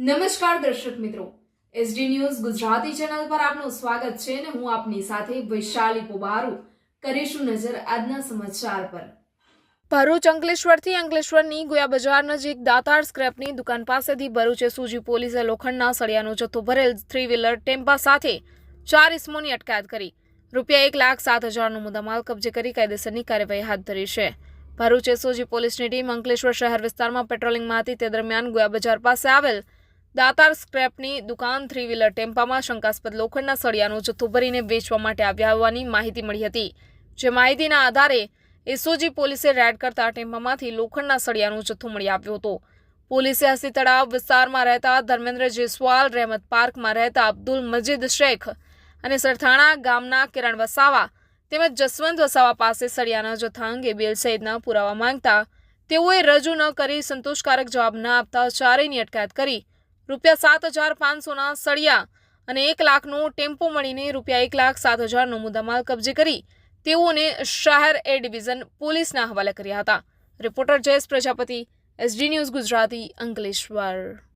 નમસ્કાર દર્શક મિત્રો, એસડી ન્યૂઝ ગુજરાતી ચેનલ પર આપનું સ્વાગત છે અને હું આપની સાથે વૈશાલી પોબારુ કરીશું નજર આજના સમાચાર પર। ભરૂચ અંકલેશ્વરથી અંકલેશ્વરની ગોયા બજાર નજીક દાતાર સ્ક્રેપની દુકાન પાસેથી ભરૂચ એસઓજી પોલીસે લોખંડના સળિયાનો જથ્થો ભરેલ 3 વ્હીલર ટેમ્પા સાથે 4 ઇસમોની અટકાયત કરી રૂપિયા 1,07,000નો મુદ્દામાલ કબજે કરી કાયદેસરની કાર્યવાહી હાથ ધરી છે। ભરૂચ એસઓજી પોલીસની ટીમ અંકલેશ્વર શહેર વિસ્તારમાં પેટ્રોલિંગમાં હતી તે દરમિયાન ગોયા બજાર પાસે આવેલ દાતાર સ્ક્રેપની દુકાન 3 વ્હીલર ટેમ્પામાં શંકાસ્પદ લોખંડના સળિયાનો જથ્થો ભરીને વેચવા માટે આવ્યા હોવાની માહિતી મળી હતી। જે માહિતીના આધારે એસઓજી પોલીસે રેડ કરતા ટેમ્પામાંથી લોખંડના સળિયાનો જથ્થો મળી આવ્યો હતો। પોલીસે હસી તળાવ વિસ્તારમાં રહેતા ધર્મેન્દ્ર જયસ્વાલ, રહેમત પાર્કમાં રહેતા અબ્દુલ મજીદ શેખ અને સરથાણા ગામના કિરણ વસાવા તેમજ જસવંત વસાવા પાસે સળિયાના જથ્થા અંગે બેલ સહિતના પુરાવા માંગતા તેઓએ રજૂ ન કરી સંતોષકારક જવાબ ન આપતા ચારેયની અટકાયત કરી રૂપિયા 7,500ના સળિયા અને 1 લાખનો ટેમ્પો મળીને રૂપિયા 1,07,000નો મુદ્દામાલ કબજે કરી તેઓને શહેર એ ડિવિઝન પોલીસના હવાલે કર્યા હતા। Reporter Jayesh Prajapati, SD news Gujarati, Ankleshwar.